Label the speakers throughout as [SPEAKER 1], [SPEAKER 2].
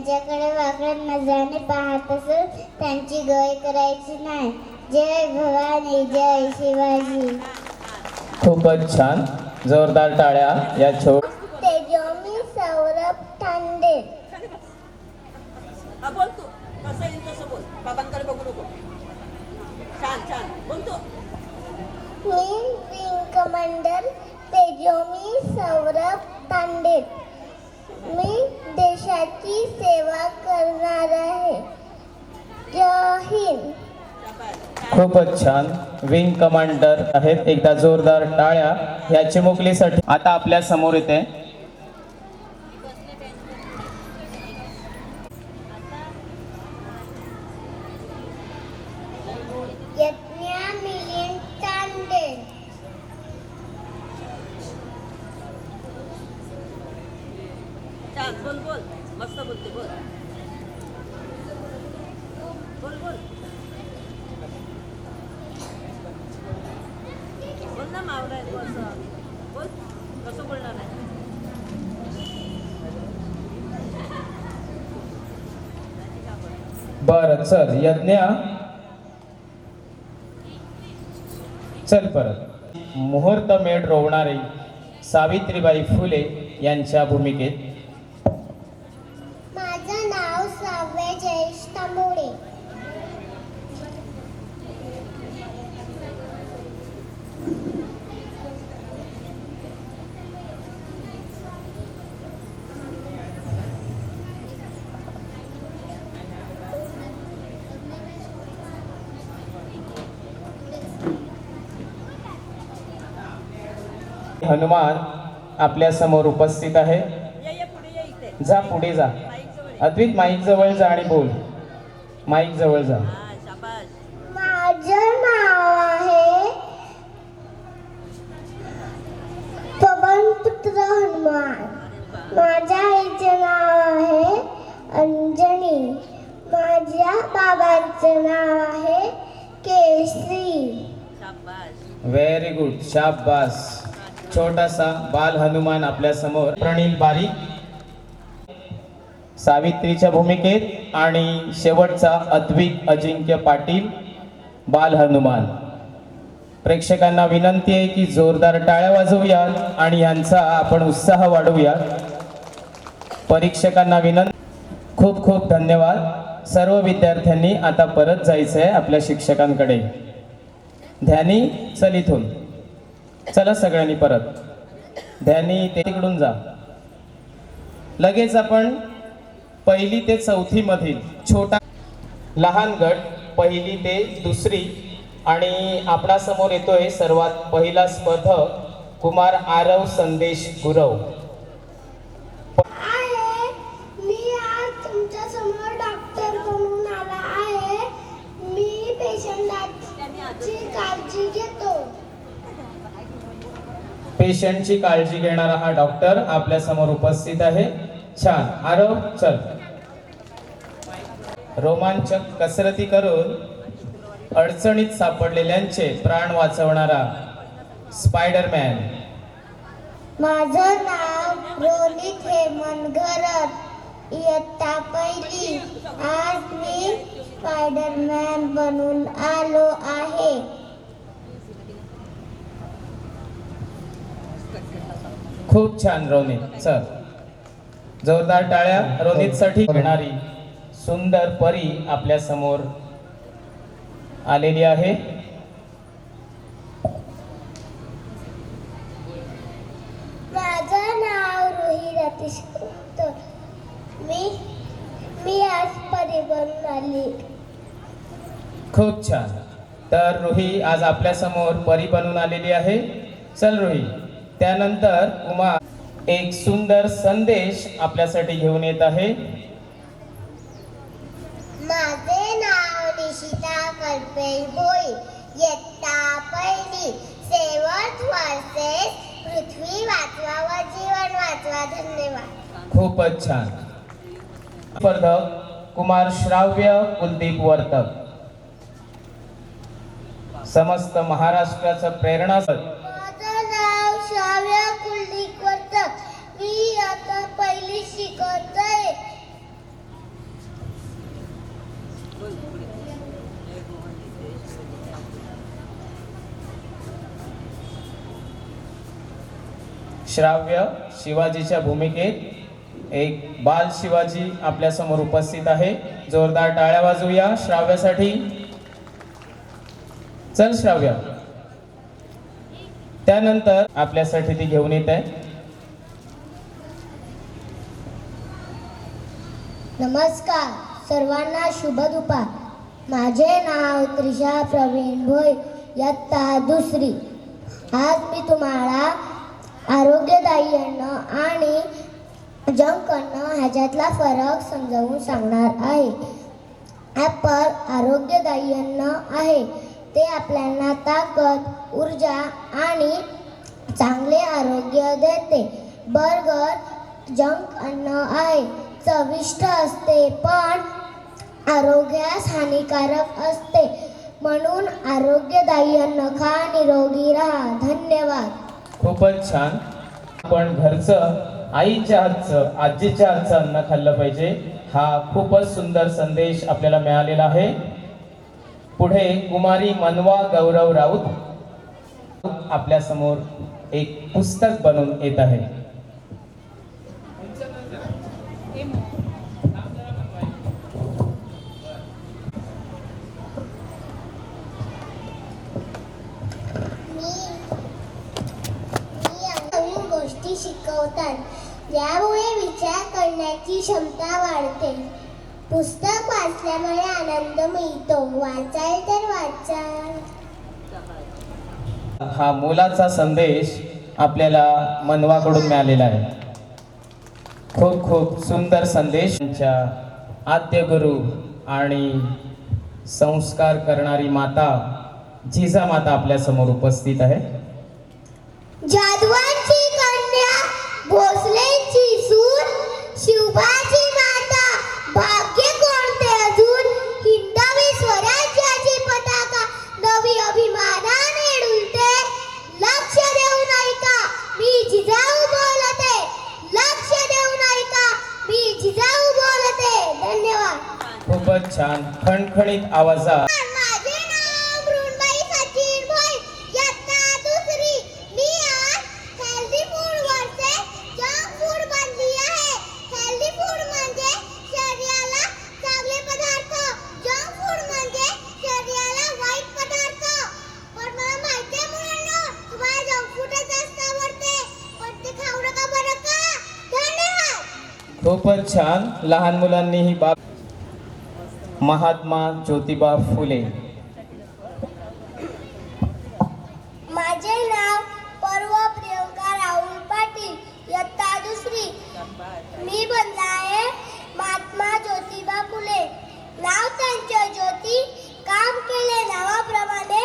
[SPEAKER 1] त्यांच्याकडे वाकड नजराने पाहत असून त्यांची गय करायची नाही. जय भवानी, जय शिवाजी.
[SPEAKER 2] खूपच छान. जोरदार टाळ्या या
[SPEAKER 1] तेजोमी सौरभ तांडे.
[SPEAKER 3] बोल तू कसं येईल तसं बोल, बाबांकडे बघू नको. छान छान बोल तू.
[SPEAKER 1] मी विंग कमांडर तेजोमी सौरभ तांडे. मी देशाची सेवा करणार आहे. जय हिंद.
[SPEAKER 2] खूपच छान. विंग कमांडर आहेत. एकदा जोरदार टाळ्या या चिमुकलीसाठी. आता आपल्या समोर येते
[SPEAKER 1] यज्ञा मिलिंद तांडे.
[SPEAKER 3] छान बोल बोल, मस्त बोलते बोल. बोल बोल बोल ना मावळा आहे तू असं बोल, कसं बोलणार आहे.
[SPEAKER 2] बर. चल यज्ञा, चल परत. मुहूर्त मेढ रोवणारे सावित्रीबाई फुले यांच्या भूमिकेत.
[SPEAKER 1] माझं नाव साव्य जयेश तांबोळे.
[SPEAKER 2] हनुमान आपल्या समोर उपस्थित आहे.
[SPEAKER 3] ये पुढे ये इथे.
[SPEAKER 2] जा पुढे जा.
[SPEAKER 3] माईक जवळ ये.
[SPEAKER 2] अद्वित माईक जवळ जा आणि बोल. माईक जवळ जा.
[SPEAKER 3] हा शाबास.
[SPEAKER 1] माझं नाव आहे पवनपुत्र हनुमान. माझ्या आईचे नाव आहे अंजनी. माझ्या बाबांचे नाव आहे केसरी.
[SPEAKER 3] शाबास.
[SPEAKER 2] Very good. शाबास. छोटासा बाल हनुमान आपल्या समोर. प्रणील बारीक सावित्रीच्या भूमिकेत आणि शेवटचा अद्वित अजिंक्य पाटील बाल हनुमान. प्रेक्षकांना विनंती आहे की जोरदार टाळ्या वाजवूया आणि यांचा आपण उत्साह वाढवूया. परीक्षकांना विनंती. खूप खूप धन्यवाद. सर्व विद्यार्थ्यांनी आता परत जायचं आहे आपल्या शिक्षकांकडे. ध्यानी चल इथून. चला सगळ्यांनी परत. ध्यानी ते तिकडून जा. लगेच आपण पहिली ते चौथी मधील छोटा लहान गट, पहिली ते दुसरी, आणि आपणासमोर येतोय सर्वात पहिला स्पर्धक कुमार आरव संदेश गुरव.
[SPEAKER 1] मी आज तुमच्या समोर डॉक्टर बनून आला आहे. मी पेशंटची काळजी घेतो.
[SPEAKER 2] पेशंटची काळजी घेणारा हा डॉक्टर आपल्या समोर उपस्थित आहे. छान. आरव चल. रोमांचक कसरती करून अडचणीत सापडलेल्यांचे प्राण वाचवणारा स्पायडरमॅन.
[SPEAKER 1] माझं नाव रोनित हेमंत घरत. इयत्ता पहिली. आज मी स्पायडरमॅन बनून आलो आहे.
[SPEAKER 2] खूप छान रोनित. चल जोरदार टाळ्या रोनित साठी. घेणारी सुंदर परी आपल्या समोर आलेली आहे.
[SPEAKER 1] माझं नाव रोही रतीश कुमार. मी आज परी बनून आली.
[SPEAKER 2] खूप छान. तर रोही आज आपल्या समोर परी बनून आलेली आहे. चल रोही. त्यानंतर कुमार एक सुंदर संदेश आपल्यासाठी घेऊन येत आहे.
[SPEAKER 1] माझे नाव निशिता कल्पेश भोई. इयत्ता पहिली. शेवट वर्षे. पृथ्वी वाचवा व जीवन वाचवा. धन्यवाद.
[SPEAKER 2] खूपच छान. स्पर्धक कुमार श्राव्य कुलदीप वर्तक. समस्त महाराष्ट्राचं प्रेरणा.
[SPEAKER 1] माझं नाव श्राव्य कुलदीप वर्तक. मी आता पहिली शिकत आहे.
[SPEAKER 2] श्राव्य शिवाजीच्या भूमिकेत एक बाल शिवाजी आपल्या समोर उपस्थित आहे. जोरदार टाळ्या वाजवूया श्राव्यासाठी. चल श्राव्य. त्यानंतर आपल्यासाठी ती घेऊन येत आहे.
[SPEAKER 1] नमस्कार सर्वांना, शुभ दुपार. माझे नाव त्रिशा प्रवीण भोई, इयत्ता दुसरी. आज मी तुम्हाला आरोग्यदायी अन्न आणि जंक अन्न ह्याच्यातला फरक समजावून सांगणार आहे. ॲपल आरोग्यदायी अन्न आहे. ते आपल्याला ताकद, ऊर्जा आणि चांगले आरोग्य देते. बर्गर जंक अन्न आहे. चविष्ट असते पण आरोग्यास हानिकारक असते. म्हणून आरोग्यदायी अन्न खा, निरोगी राहा. धन्यवाद.
[SPEAKER 2] खूपच छान. आपण घरचं, आईच्या हातचं, आजीच्या हातचं अन्न खाल्लं पाहिजे. हा खूपच सुंदर संदेश आपल्याला मिळालेला आहे. पुढे कुमारी मनवा गौरव राऊत आपल्या समोर एक पुस्तक बनवून येत आहे.
[SPEAKER 1] नवीन गोष्टी शिकवतात, ज्यामुळे विचार करण्याची क्षमता वाढते. पुस्तक वाचल्यामुळे आनंद मिळतो. वाचाल तर वाचाल.
[SPEAKER 2] हा मोलाचा संदेश आपल्याला मनवाकडून मिळालेला आहे. खूप खूप सुंदर संदेश. त्यांच्या आद्य गुरु आणि संस्कार करणारी माता जिजामाता आपल्या समोर उपस्थित आहे.
[SPEAKER 1] जाधवांची कन्या, भोसलेंची सून, शिवबाची माता, भाग्य कोणते अजून. हिंदवी स्वराज्याची पताका नवी अभिमानाने डुलते. लक्ष देऊन ऐका, मी जिजाऊ बोलते. लक्ष देऊन ऐका, मी जिजाऊ बोलते. धन्यवाद.
[SPEAKER 2] खूपच छान खणखणीत आवाजात.
[SPEAKER 1] माझे नाव मृण्मयी सचिन भोई, इयत्ता दुसरी. मी आज हेल्दी फूड वरचे जंक फूड बनली आहे. हेल्दी फूड म्हणजे शरीराला चांगले पदार्थ, जंक फूड म्हणजे शरीराला वाईट पदार्थ. पण मला माहिती आहे मुलांनो, तुम्हाला जंक फूडच जास्त आवडते, पण ते खाऊ नका बरं का. धन्यवाद.
[SPEAKER 2] खूपच छान. लहान मुलांनी ही बाब. महात्मा ज्योतिबा फुले.
[SPEAKER 1] माझे नाव पर्व प्रियंका राहुल पाटील, इयत्ता दुसरी. मी बनला आहे महात्मा ज्योतिबा फुले. नाव त्यांच्या ज्योती, काम केले नावाप्रमाणे.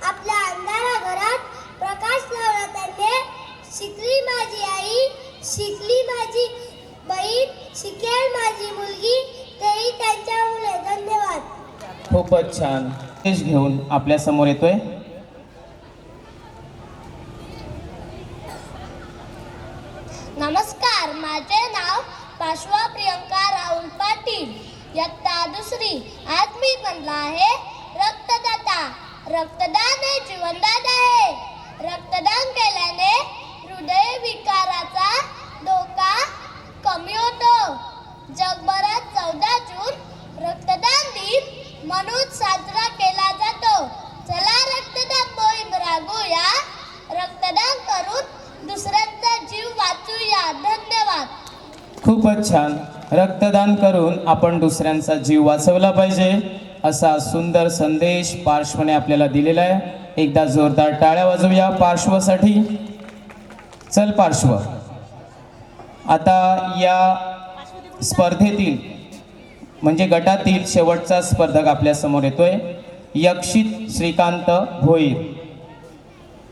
[SPEAKER 1] आपल्या अंधारा घरात प्रकाश लावला त्यांनी. शिकली माझी आई, शिकली माझी बहीण, शिकेल माझी मुलगी, तेही त्यांच्या मुले. धन्यवाद.
[SPEAKER 2] खूपच छान संदेश घेऊन आपल्या समोर येतोय.
[SPEAKER 1] नमस्कार, माझे नाव पाशवा प्रियंका राहुल पाटील, इयत्ता दुसरी. आज मी बनला आहे रक्तदाता. रक्तदान हे जीवनदान आहे. रक्तदान केल्याने हृदय विकाराचा धोका कमी होतो. जगभरात 14 जून रक्तदान दिन म्हणून साजरा केला जातो. चला रक्तदान मोहीम राबवूया. रक्तदान करून दुसऱ्यांचा जीव वाचूया. धन्यवाद.
[SPEAKER 2] खूपच छान. रक्तदान करून आपण दुसऱ्यांचा जीव वाचवला पाहिजे असा सुंदर संदेश पार्श्वने आपल्याला दिलेला आहे. एकदा जोरदार टाळ्या वाजवूया पार्श्वसाठी. चल पार्श्व. आता या स्पर्धेतील म्हणजे गटातील शेवटचा स्पर्धक आपल्या समोर येतोय. यक्षित श्रीकांत भोईर.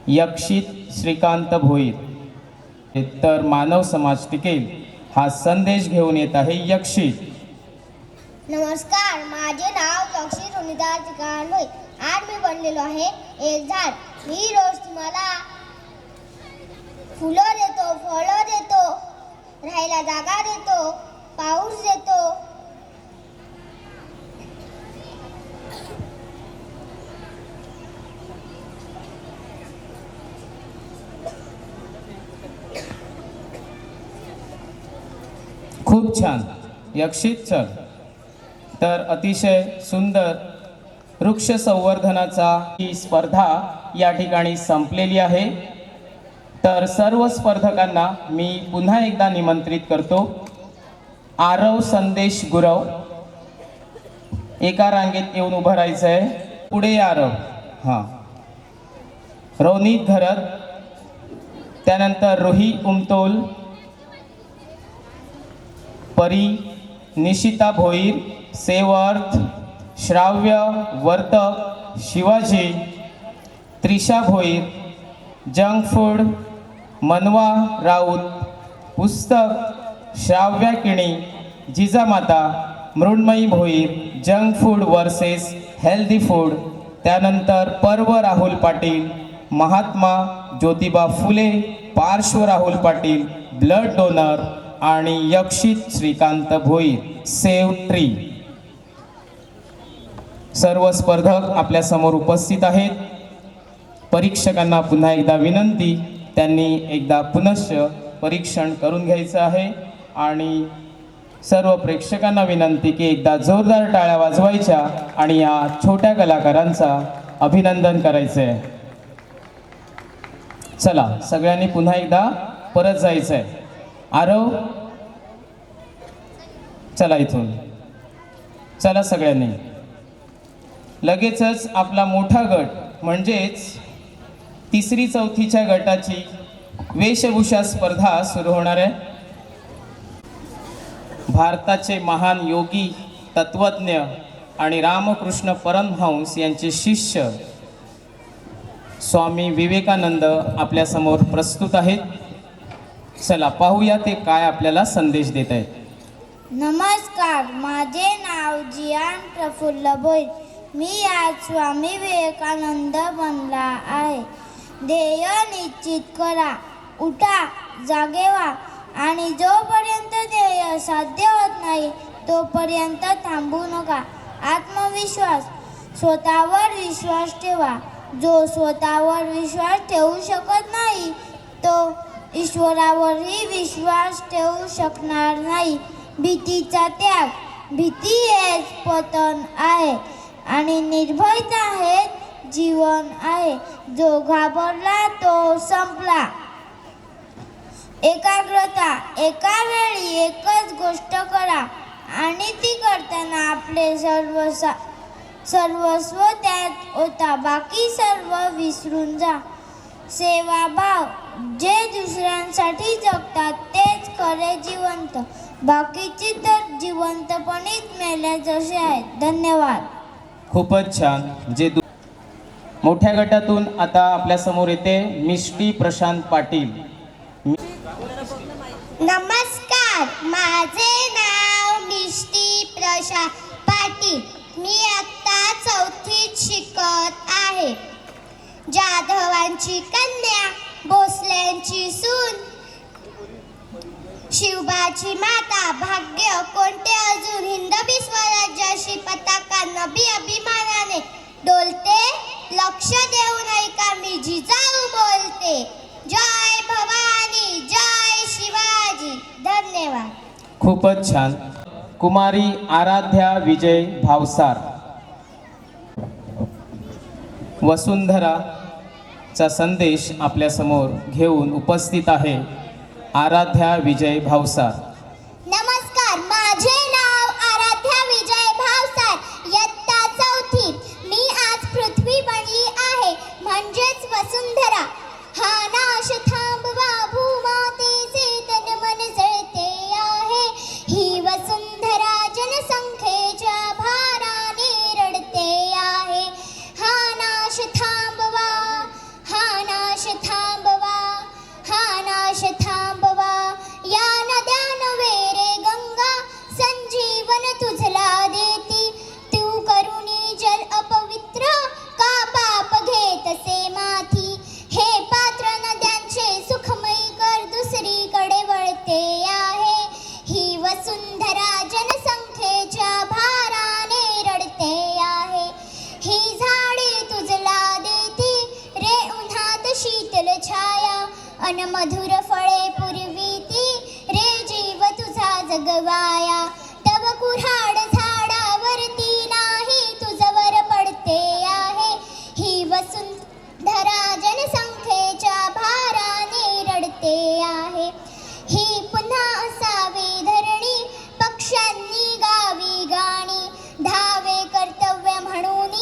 [SPEAKER 2] यक्षित श्रीकांत भोईर. तर मानव समाज टिकेल हा संदेश घेऊन येत आहे यक्षित.
[SPEAKER 1] नमस्कार, माझे नाव यक्षित सुनीता चिकाण होय. आज मी बनलेलो आहे एक झाड. मी रोज तुम्हाला फुलं देतो, फळं देतो, राहायला जागा देतो, पाऊस देतो.
[SPEAKER 2] खूप छान. यक्षित चल. तर अतिशय सुंदर वृक्ष संवर्धनाचा ही स्पर्धा या ठिकाणी संपलेली आहे. तर सर्व स्पर्धकांना मी पुन्हा एकदा निमंत्रित करतो. आरव संदेश गुरव एका रांगेत येऊन उभं राहायचं आहे. पुढे आरव. हां. रवनीत घरत, त्यानंतर रोही उमतोल, परी, निशिता भोईर, सेवर्थ, श्राव्य वर्तक, शिवाजी, त्रिशा भोईर, जंक फूड, मनवा राऊत, पुस्तक, Shravya Kini, Jijamata, Mrunmayi Bhoir, junk food versus healthy food, त्यानंतर पर्व राहुल पाटील, महात्मा ज्योतिबा फुले, पार्श्व राहुल पाटील, ब्लड डोनर आणि यक्षित श्रीकांत भोईर, सेव्ह ट्री. सर्व स्पर्धक आपल्या समोर उपस्थित आहेत. परीक्षकांना पुन्हा एकदा विनंती, त्यांनी एकदा पुनश्च परीक्षण करून घ्यायचं आहे. आणि सर्व प्रेक्षकांना विनंती की एकदा जोरदार टाळ्या वाजवायच्या आणि या छोट्या कलाकारांचा अभिनंदन करायचं आहे. चला, सगळ्यांनी पुन्हा एकदा परत जायचं आहे. आरव, चला इथून. चला सगळ्यांनी. लगेचच आपला मोठा गट म्हणजेच तिसरी चौथीच्या गटाची वेशभूषा स्पर्धा सुरू होणार आहे. भारताचे महान योगी, तत्वज्ञ आणि रामकृष्ण परमहंस यांचे शिष्य स्वामी विवेकानंद आपल्यासमोर प्रस्तुत आहेत. चला पाहूया ते काय आपल्याला संदेश देत आहेत.
[SPEAKER 1] नमस्कार, माझे नाव जियान प्रफुल्ल भोईर. मी आज स्वामी विवेकानंद बनला आहे. ध्येय निश्चित करा, उठा, जागे व्हा आणि जोपर्यंत ध्येय साध्य होत नाही तोपर्यंत थांबू नका. आत्मविश्वास, स्वतःवर विश्वास ठेवा. जो स्वतःवर विश्वास ठेवू शकत नाही तो ईश्वरावरही विश्वास ठेवू शकणार नाही. भीतीचा त्याग, भीती हेच पतन आहे आणि निर्भयता हेच जीवन आहे. जो घाबरला तो संपला. एकाग्रता, एका वेळी एकच गोष्ट करा आणि ती करताना आपले सर्वस्व त्यात होता, बाकी सर्व विसरून जा. सेवाभाव, जे दुसऱ्यांसाठी जगतात तेच खरे जिवंत, बाकीचे तर जिवंतपणीच मेले जसे आहेत. धन्यवाद.
[SPEAKER 2] खूपच छान. मोठ्या गटातून आता आपल्या समोर येते मिष्टी प्रशांत पाटील.
[SPEAKER 1] नमस्कार, माझे नाव मिष्टी प्रशांत पाटील. मी आता चौथीत शिकत आहे. जाधवांची कन्या, भोसल्यांची सून, शिवबाची माता, भाग्य कोणते अजून, हिंदवी स्वराज्याशी पताका नभी अभिमानाने डोलते. लक्ष देऊन ऐका, मी जिजाऊ बोलते. जय भवानी, जय शिवाजी. धन्यवाद.
[SPEAKER 2] खूपच छान. कुमारी आराध्या विजय भावसार. वसुंधराचा संदेश आपल्यासमोर घेऊन उपस्थित आहे आराध्या विजय भावसार.
[SPEAKER 1] नमस्कार, माझे नाव आराध्या विजय भावसार. इयत्ता चौथी. मी आज पृथ्वी बनली आहे म्हणजेच वसुंधरा. हा नाश थांबवा, भूमातेचे तन मन जळते आहे. ही वसुंधरा जनसंख्येच्या भाराने रडते आहे. हा नाश थांबवा, हा नाश थांबवा, हा नाश थांबवा. या नद्या अन मधुर फळे पुरविती रे जीव तुझा जगवाया. तव कुऱ्हाड झाडावरती नाही तुझवर पडते आहे. ही वसुंधरा जनसंख्येच्या भाराने रडते आहे. ही पुन्हा असावी धरणी पक्ष्यांनी गावी गाणी. धावे कर्तव्य म्हणून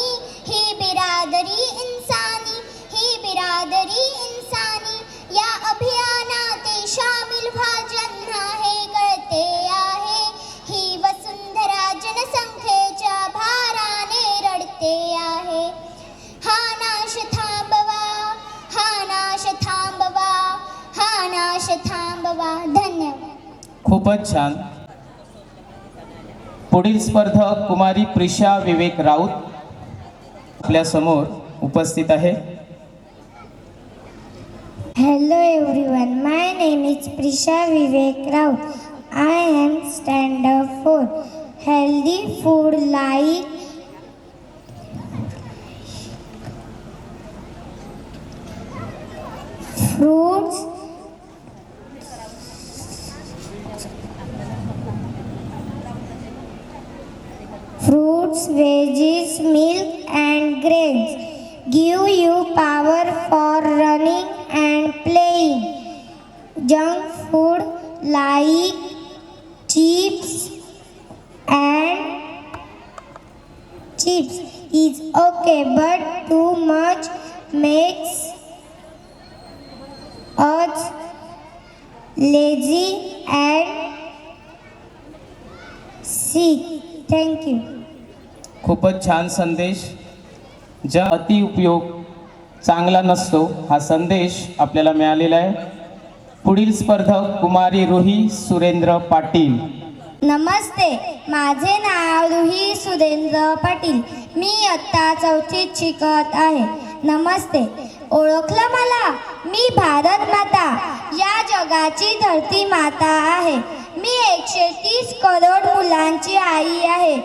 [SPEAKER 1] ही बिरादरी इंसानी. ही बिरादरी इंसानी या अभियानात शामिल व्हा ज्यांना हे कळते आहे. ही वसुंधरा जनसंख्येच्या भाराने रडते आहे. हा नाश थांबवा, हा नाश थांबवा, हा नाश थांबवा. धन्यवाद.
[SPEAKER 2] खूपच छान. पुढील स्पर्धक कुमारी प्रिशा विवेक राऊत आपल्या समोर उपस्थित आहे.
[SPEAKER 1] Hello everyone, my name is Prisha Vivek Raut. I am standard 4. Healthy food like fruits, veggies, milk and grains give you power for running and playing. Junk food like chips is okay, but too much makes us lazy and sick. Thank you.
[SPEAKER 2] खूपच छान संदेश. ज्या अति उपयोग चांगला नसतो हा संदेश आपल्याला मिळालेला आहे. पुढील स्पर्धक कुमारी रुही सुरेंद्र पाटील.
[SPEAKER 1] नमस्ते, माझे नाव रुही सुरेंद्र पाटील. मी इयत्ता 4थीत शिकत आहे. नमस्ते. ओळखलं मला? मी भारत माता या जगाची धरती माता आहे. मी 130 करोड मुलांची आई आहे.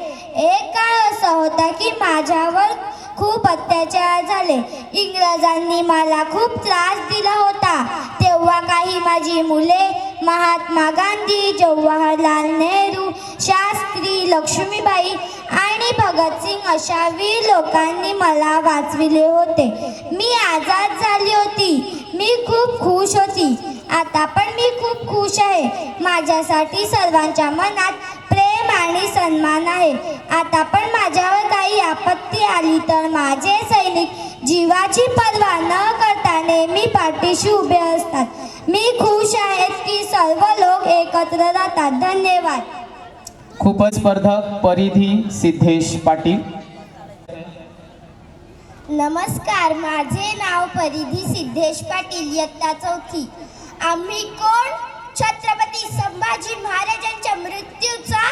[SPEAKER 1] एक काळ असा होता की माझ्यावर खूप अत्याचार झाले. इंग्रजांनी मला खूप त्रास दिला होता. तेव्हा काही माझी मुले महात्मा गांधी, जवाहरलाल नेहरू, शास्त्री, लक्ष्मीबाई आणि भगतसिंग अशा वीर लोकांनी मला वाचविले होते. मी आजाद झाली होती. मी खूप खुश होती. आता पण मी खूप खुश आहे. माझ्यासाठी सर्वांच्या मनात प्रेम आणि सन्मान आहे. आता पण माझ्यावर काही आपत्ती आली तर माझे सैनिक जीवाची पर्वा न करता नेहमी पाठीशी उभे असतात. मी खुश आहे की सर्व लोक एकत्र राहतात. धन्यवाद.
[SPEAKER 2] खूपच स्पर्धक परिधी सिद्धेश पाटील.
[SPEAKER 1] नमस्कार, माझे नाव परिधी सिद्धेश पाटील, इयत्ता 4थी. आम्ही कोण? छत्रपती संभाजी महाराजांच्या मृत्यूचा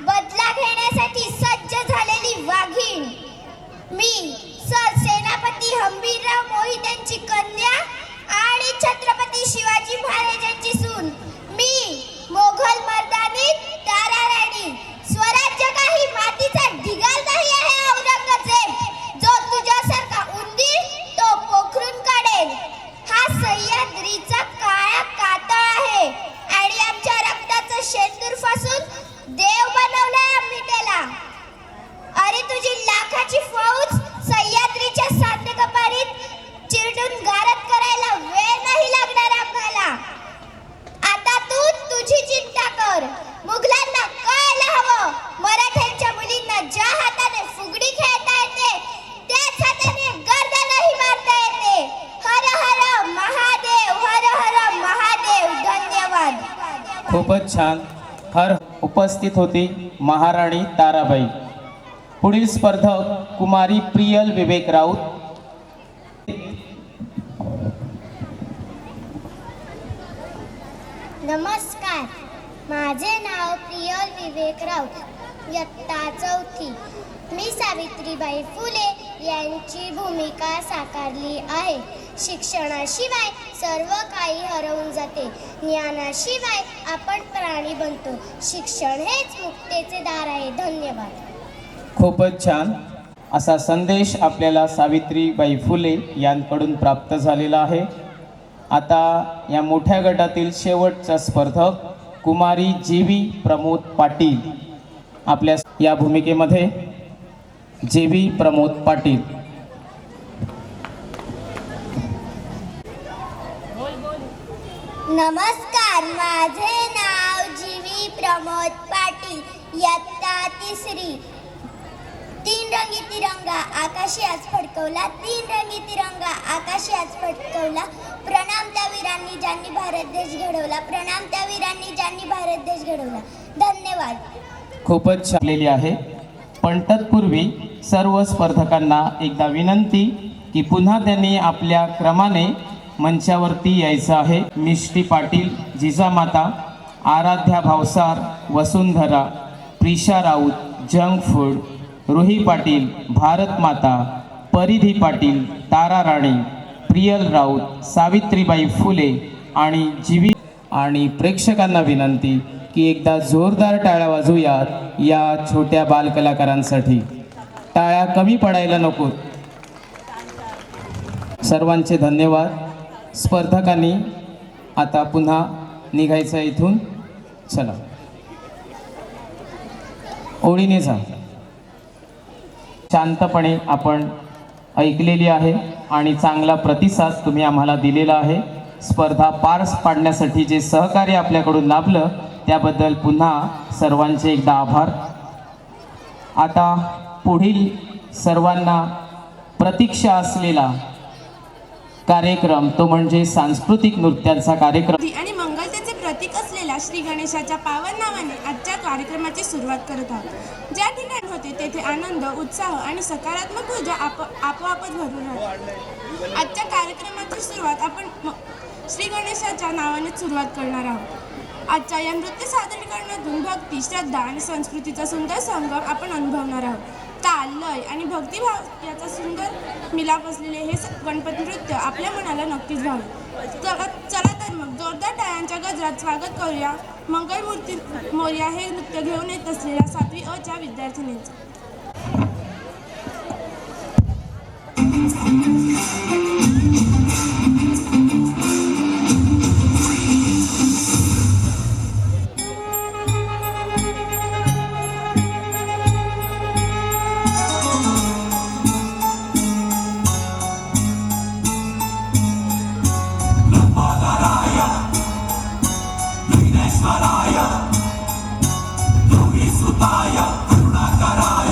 [SPEAKER 1] बदला घेण्यासाठी सज्ज झालेली वाघीण. मी सरसेनापती हंबीरराव मोहित्यांची कन्या आणि छत्रपती शिवाजी महाराजांची सून. मी मोघल मर्दानी तारा राणी. स्वराज्य काही मातीचा ढिगाल नाही आहे औरंगजेब. जो तुझ्यासारखा उंदीर तो पोखरून काढेल. हा सह्याद्रीचा काळा कातळ आहे आणि आमच्या रक्ताचं शेंदूर फासून देव बनवलाय आम्ही त्याला. अरे तुझी लाखाची फौज सह्याद्रीच्या सांदकपारीत चिरडून गारद करायला वेळ नाही लागणार आम्हाला. आता तू तुझी चिंता कर. मुघलांना कळायला हवं मराठ्यांच्या मुलींना ज्या हाताने फुगडी खेळता येते त्याच हाताने गर्दनही मारता येते. हर हर महादेव, हर हर महादेव. धन्यवाद.
[SPEAKER 2] खूपच छान. हर उपस्थित होती महाराणी ताराबाई. पुढील स्पर्धक कुमारी प्रियल विवेक राऊत.
[SPEAKER 1] नमस्कार, माझे नाव प्रियल विवेक राऊत, इयत्ता 4थी. मी सावित्रीबाई फुले यांची भूमिका साकारली आहे. शिक्षणाशिवाय सर्व काही हरवून जाते. ज्ञानाशिवाय आपण प्राणी बनतो. शिक्षण हेच मुक्तीचे दार आहे. धन्यवाद.
[SPEAKER 2] खूपच छान असा संदेश आपल्याला सावित्रीबाई फुले यांकडून प्राप्त झालेला आहे. आता या मोठ्या गटातील शेवटचा स्पर्धक कुमारी जीवी प्रमोद पाटील आपल्या या भूमिकेमध्ये जीवी प्रमोद पाटील.
[SPEAKER 1] नमस्कार, माझे नाव जीवी प्रमोद पाटील. इयत्ता 3री. 3 रंगी तिरंगा आकाशी आज फडकवला, 3 रंगी तिरंगा आकाशी आज फडकवला. प्रणाम त्या वीरांनी ज्यांनी भारत देश घडवला, प्रणाम त्या वीरांनी ज्यांनी भारत देश घडवला. धन्यवाद.
[SPEAKER 2] खूपच छानलेली आहे. पण तत्पूर्वी सर्व स्पर्धकांना एकदा विनंती की पुन्हा त्यांनी आपल्या क्रमाने मंचावरती यायचं आहे. मिष्टी पाटील जिजामाता, आराध्या भावसार वसुंधरा, प्रिशा राऊत जंक फूड, रुही पाटील भारत माता, परिधी पाटील तारा राणी, प्रियल राऊत सावित्रीबाई फुले आणि जीवी. आणि प्रेक्षकांना विनंती की एकदा जोरदार टाळ्या वाजवूयात या छोट्या बालकलाकारांसाठी. टाळ्या कमी पडायला नको. सर्वांचे धन्यवाद. स्पर्धकांनी आता पुन्हा निघायचं इथून. चला, ओळीने जा. शांतपणे आपण ऐकलेली आहे आणि चांगला प्रतिसाद तुम्ही आम्हाला दिलेला आहे. स्पर्धा पार पाडण्यासाठी जे सहकार्य आपल्याकडून लाभलं त्याबद्दल पुन्हा सर्वांचे एकदा आभार. आता पुढील सर्वांना प्रतीक्षा असलेला कार्यक्रम तो म्हणजे सांस्कृतिक नृत्यांचा कार्यक्रम
[SPEAKER 4] आणि मंगलतेचे प्रतीक असलेल्या श्री गणेशाच्या पावन नावाने आजच्या कार्यक्रमाची सुरुवात करत आहोत. ज्या ठिकाणी होते तेथे आनंद, उत्साह आणि सकारात्मक ऊर्जा आपोआपच भरून राहते. आजच्या कार्यक्रमाची सुरुवात आपण श्री गणेशाच्या नावाने सुरुवात करणार आहोत. आजच्या या नृत्य सादरीकरणातून भक्ती, श्रद्धा आणि संस्कृतीचा सुंदर संगम आपण अनुभवणार आहोत. ताल, लय आणि भक्तिभाव याचा सुंदर मिलाप असलेले हे गणपती नृत्य आपल्या मनाला नक्कीच भावेल. चला तर मग जोरदार टाळ्यांच्या गजरात स्वागत करूया मंगलमूर्ती मोरया हे नृत्य घेऊन येत असलेल्या 7वी अ च्या विद्यार्थिनींचं.
[SPEAKER 5] Sutai, Karunakaraja.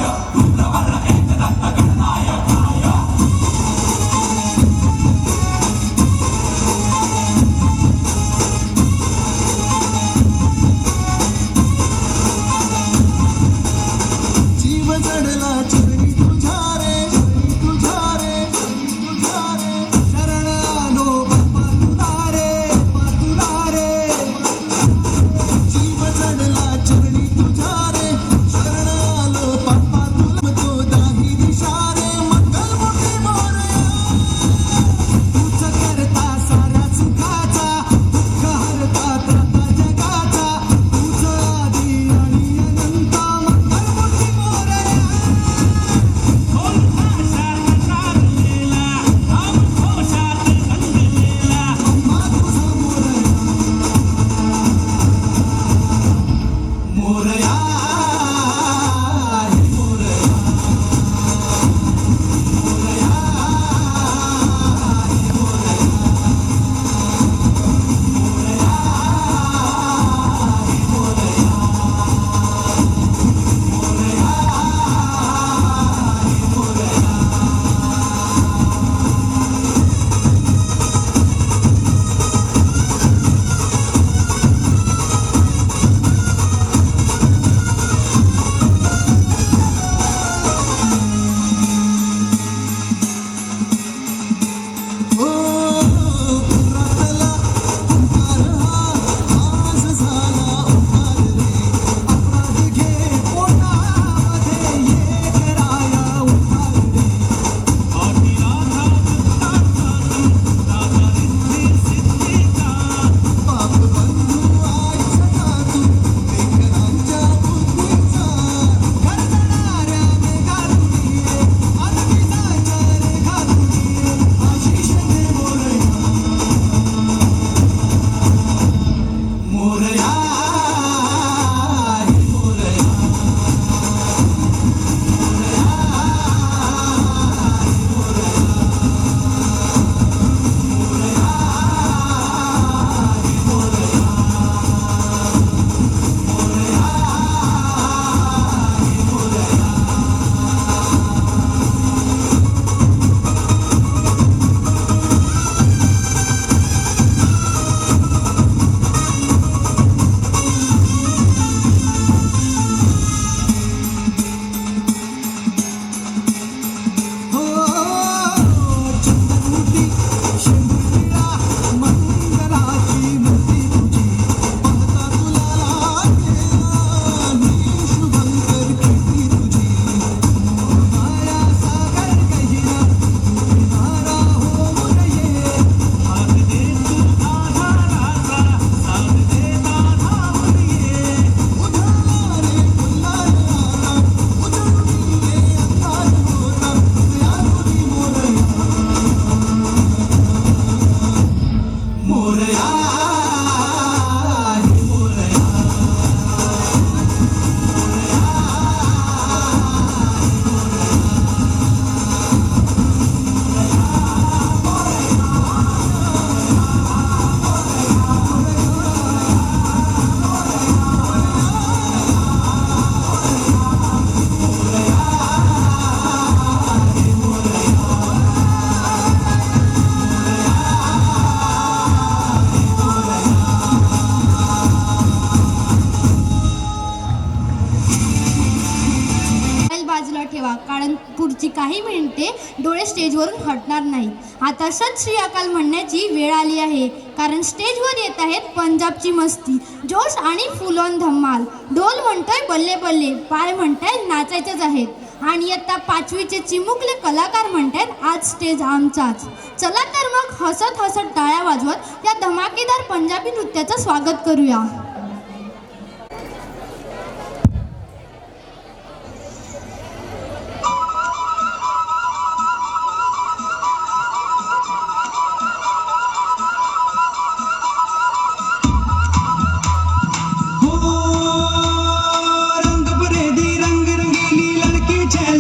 [SPEAKER 5] काही मिनिटे डोळे स्टेजवरून हटणार नाहीत. आता सत श्री अकाल म्हणण्याची वेळ आली आहे, कारण स्टेजवर येत आहेत पंजाबची मस्ती, जोश आणि फुल ऑन धम्माल. ढोल म्हणतोय बल्ले बल्ले, पाय म्हणताय नाचायचेच आहेत, आणि इयत्ता 5वीचे चिमुकले कलाकार म्हणतात आज स्टेज आमचाच. चला तर मग हसत हसत टाळ्या वाजवत या धमाकेदार पंजाबी नृत्याचं स्वागत करूया.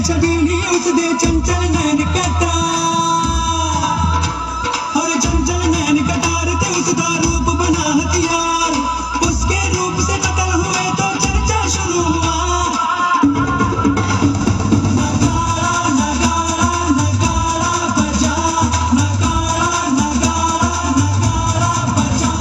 [SPEAKER 6] छबीली उसदे चंचल नैन कटा और चंचल नैन कटार ते उसका रूप बना हथियार, उसके रूप से कत्ल हुए तो चर्चा शुरू हुआ. नगाड़ा नगाड़ा नगाड़ा बजा, नगाड़ा नगाड़ा नगाड़ा बजा.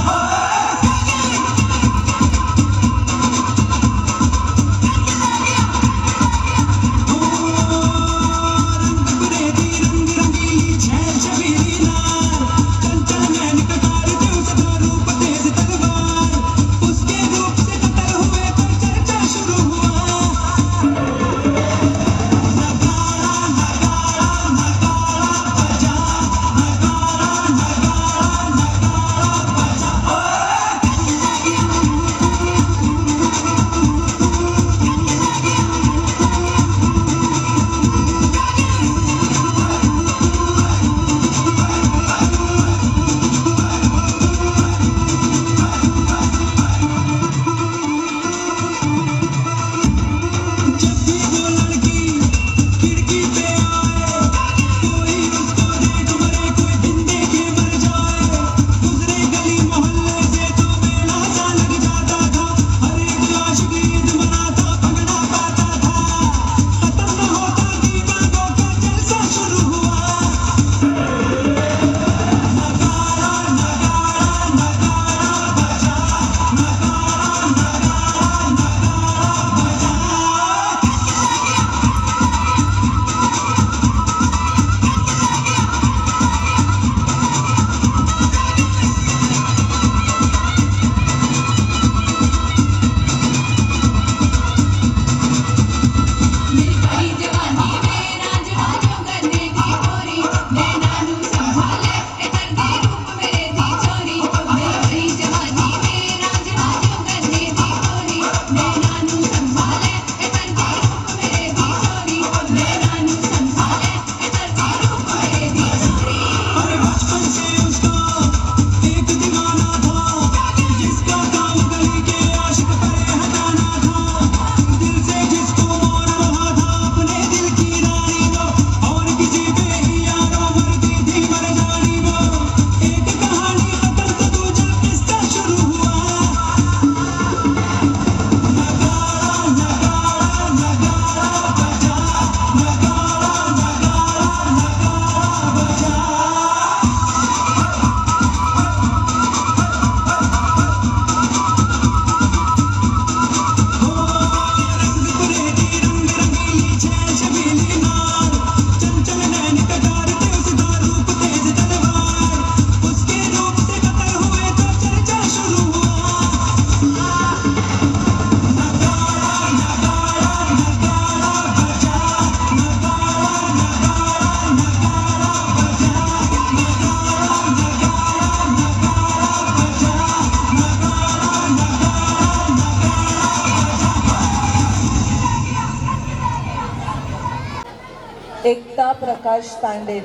[SPEAKER 7] एकता प्रकाश तांडेल.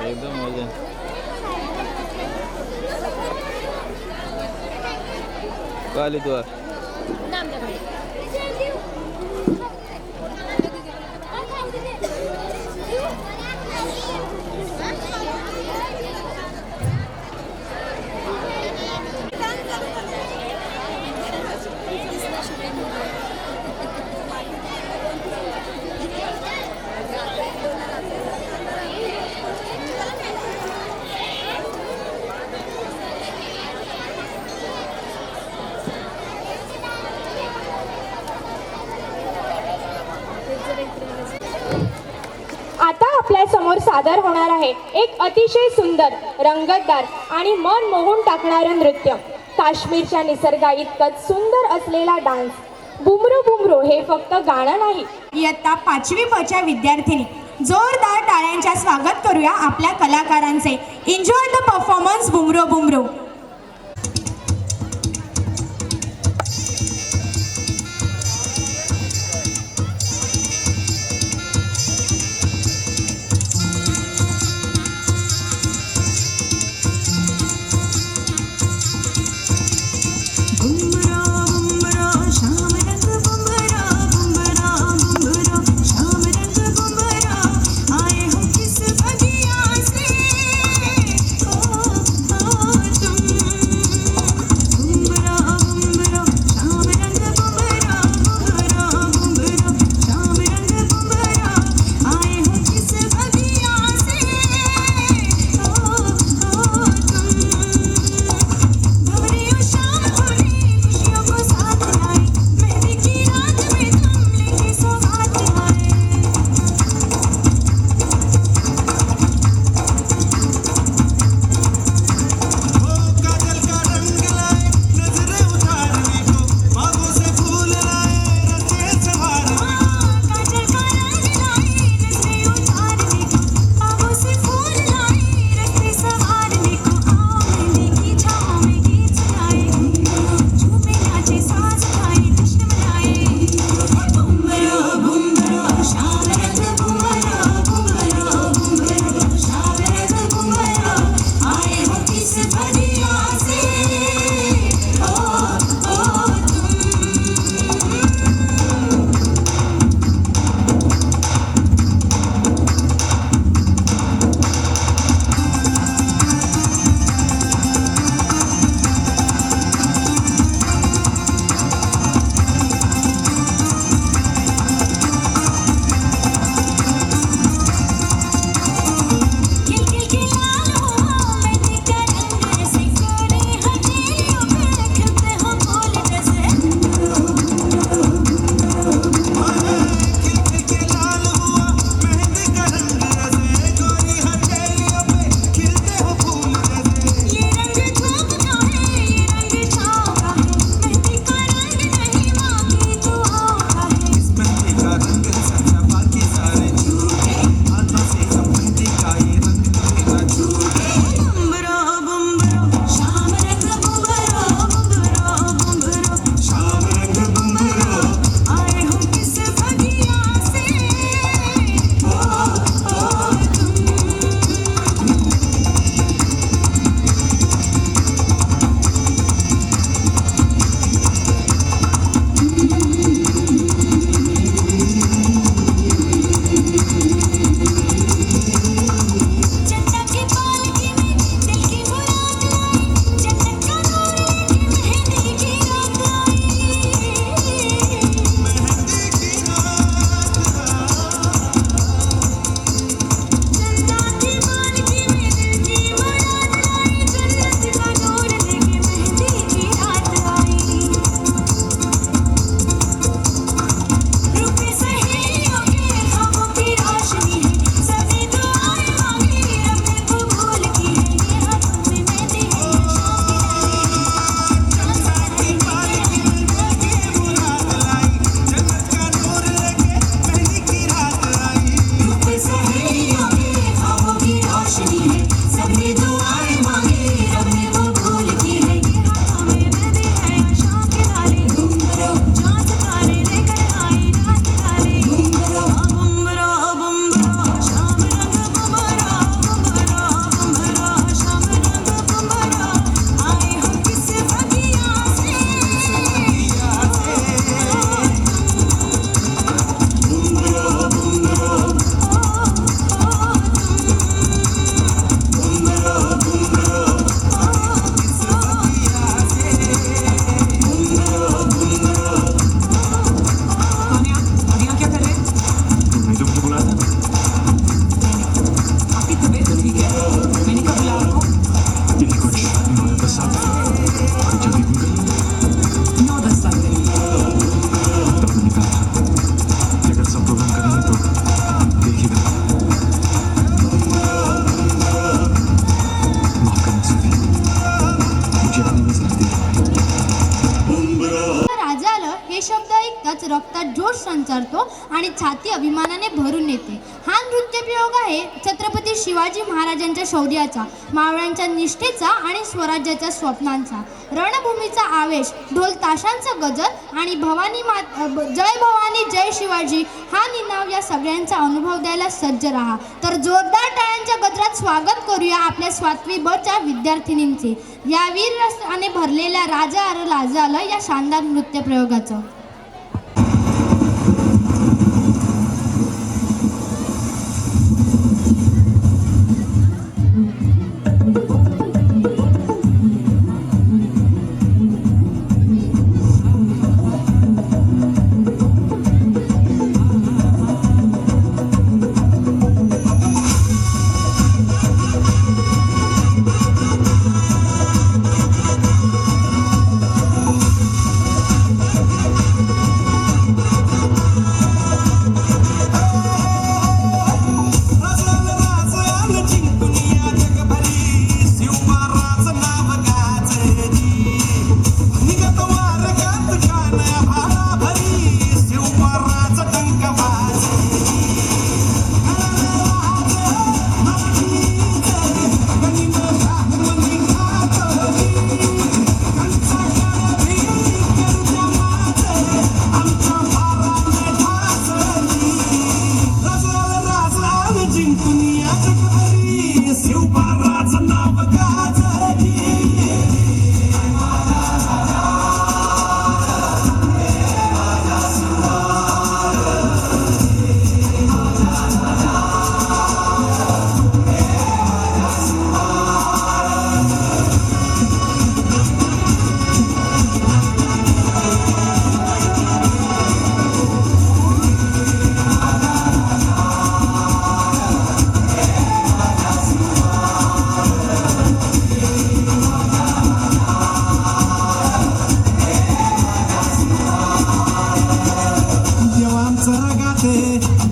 [SPEAKER 8] एकदम मजा. काली तू
[SPEAKER 9] सादर होणार आहे एक अतिशय सुंदर, रंगतदार आणि मन मोहून टाकणारं नृत्य. काश्मीरच्या निसर्गा इतकंच सुंदर असलेला डान्स. बुमरो बुमरो हे फक्त गाणं नाही.
[SPEAKER 4] इयत्ता 5वी प च्या विद्यार्थिनी जोरदार टाळ्यांच्या स्वागत करूया आपल्या कलाकारांचे. एन्जॉय द परफॉर्मन्स बुमरो बुमरो.
[SPEAKER 6] तुम
[SPEAKER 5] ऐकताच रक्तात जोश संचारतो आणि छाती अभिमानाने भरून येते. हा नृत्यप्रयोग आहे छत्रपती शिवाजी महाराजांच्या शौर्याचा, मावळ्यांच्या निष्ठेचा आणि स्वराज्याच्या स्वप्नांचा. रणभूमीचा आवेश, ढोल ताशांचा गजर आणि जय भवानी जय शिवाजी हा निनाव या सगळ्यांचा अनुभव द्यायला सज्ज राहा. तर जोरदार टाळ्यांच्या गजरात स्वागत करूया आपल्या 7वी ब च्या विद्यार्थिनींचे या वीर रसाने भरलेल्या राजा आलं लाजा आलं या शानदार नृत्य प्रयोगाचं.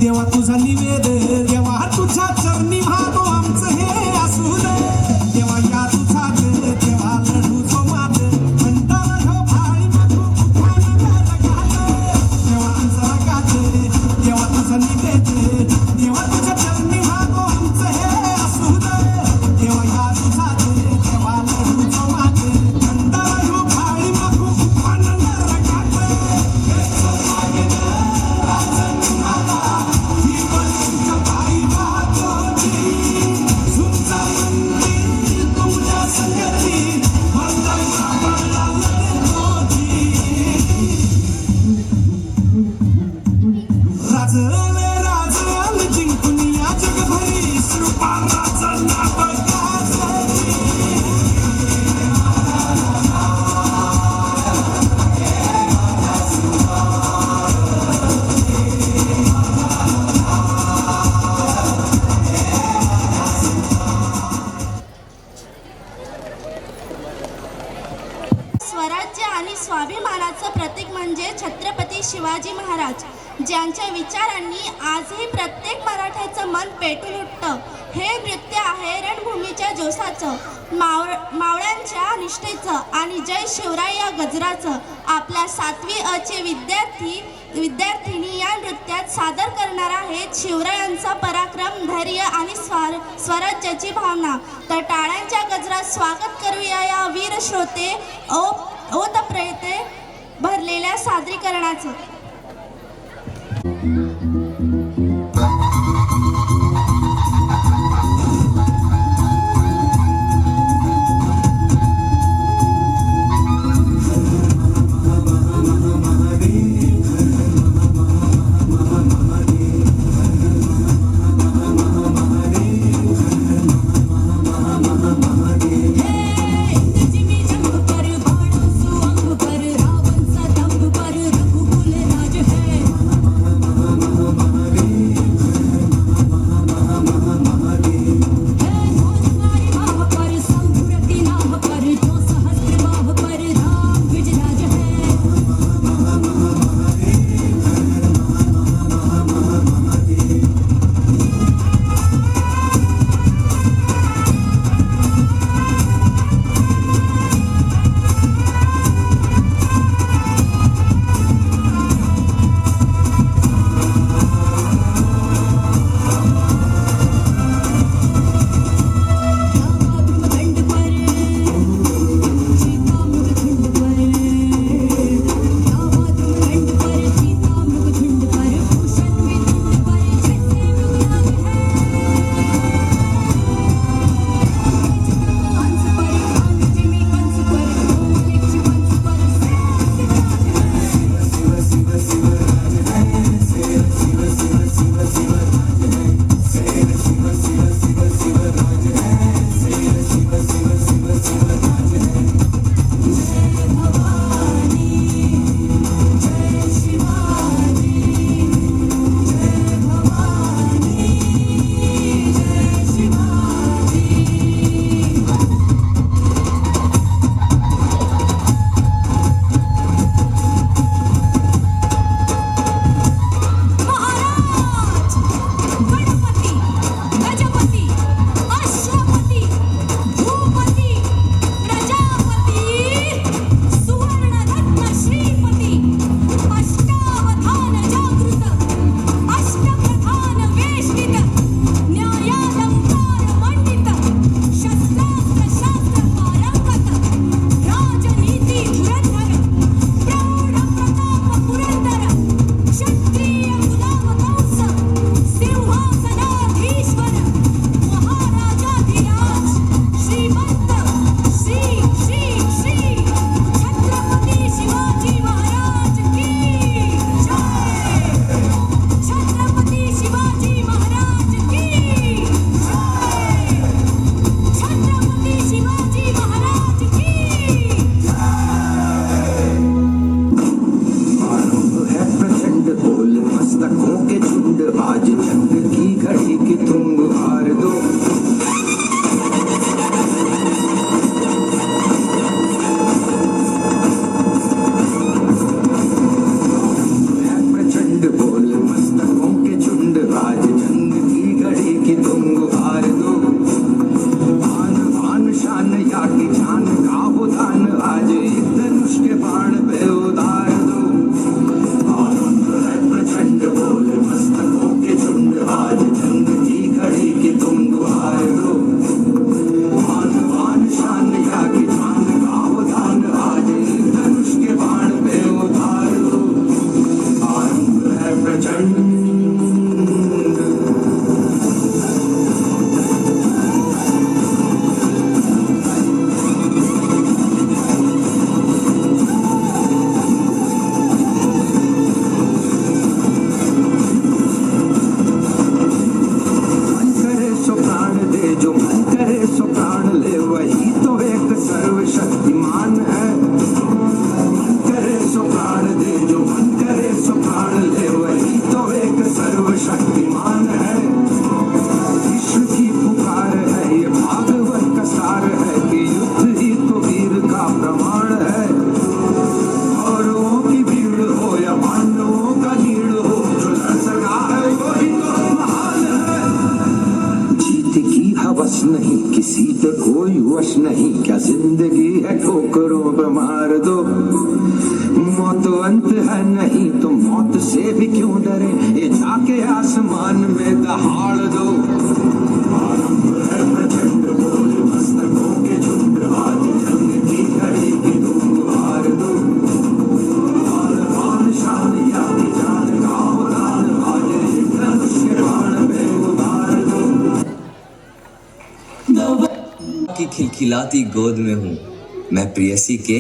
[SPEAKER 6] देवा तुझा निवेद, देवा तुझ्या चरणी भागो आमचं हे असू दे. देवा या तुझा देवा लढू जो मात म्हणताना ह्यो भाळी मागू देवा आमचा गात, देवा तुझा निवेद, देवा तुझ्या चरणी भागो आमचं हे असू दे. देवा या तुझा देवा लढू जो मात म्हणताना ह्यो भाळी मागू
[SPEAKER 4] स्वराज्य आणि स्वाभिमानाचं प्रतीक म्हणजे छत्रपती शिवाजी महाराज, ज्यांच्या विचारांनी आजही प्रत्येक मराठ्याचं मन पेटून उठतं. हे नृत्य आहे रणभूमीच्या जोशाचं, मावळ्यांच्या निष्ठेचं आणि जय शिवराय या गजराचं. आपल्या 7वी अ चे विद्यार्थिनी या नृत्यात सादर करणार आहेत शिवरायांचा पराक्रम, धैर्य आणि स्वराज्याची भावना. तर टाळ्यांच्या गजरात स्वागत करूया या वीर श्रोते ओतप्रेते भरलेल्या सादरीकरणाचं.
[SPEAKER 10] पर रावण सा दंभ पर रघुकुल
[SPEAKER 6] जिंदगी है ठोकरों पे मार दो, मौत अंत है नहीं तो मौत से भी क्यों डरे, ये जाके आसमान में दहाड़ दो। आरंभ है प्रचंड बोल मस्तकों के झुंड, आज जंग की घड़ी की धूम हार दो। आन शान या की जान का उदान, आज धनुष के बाण पे उतार दो।
[SPEAKER 10] की खिलखिलाती गोद में हूँ, मैं प्रियसी के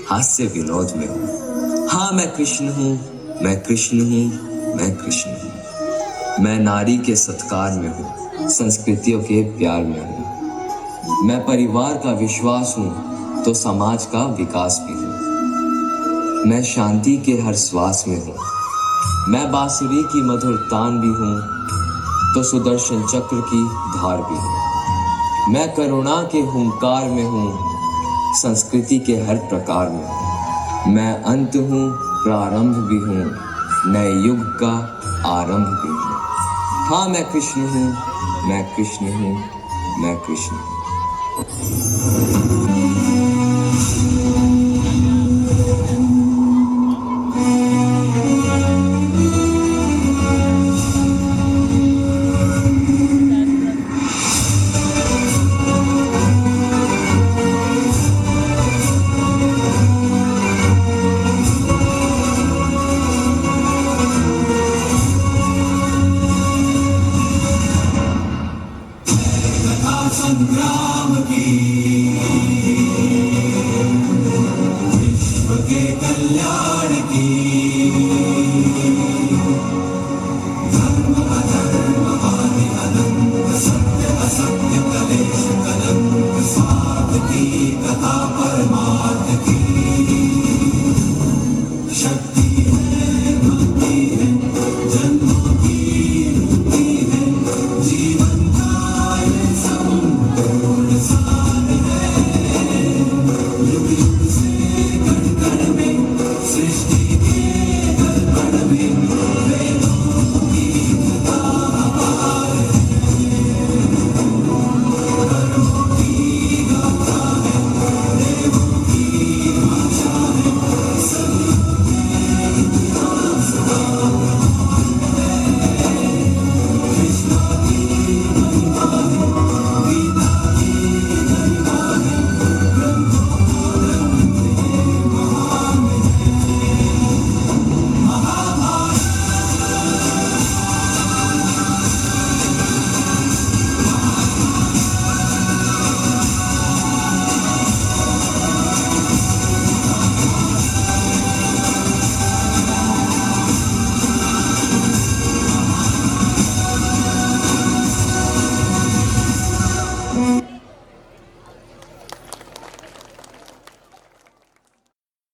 [SPEAKER 10] हास्य विनोद में हूँ। हाँ मैं कृष्ण हूँ, मैं कृष्ण हूँ, मैं कृष्ण हूँ। मैं नारी के सत्कार में हूँ, संस्कृतियों के प्यार में हूँ। मैं परिवार का विश्वास हूँ तो समाज का विकास भी हूँ। मैं शांति के हर श्वास में हूँ, मैं बांसुरी की मधुर तान भी हूँ तो सुदर्शन चक्र की धार भी हूँ। मैं करुणा के हुंकार में हूँ, संस्कृति के हर प्रकार में हूँ। मैं अंत हूँ, प्रारंभ भी हूँ, नए युग का आरंभ भी हूँ। हाँ मैं कृष्ण हूँ, मैं कृष्ण हूँ, मैं कृष्ण हूँ।
[SPEAKER 6] संग्राम की, विश्व के कल्याण की, धर्म अधर्म आदि अनंत, सत्य असत्य कलेश कलंक, स्वार्थ की कथा परमा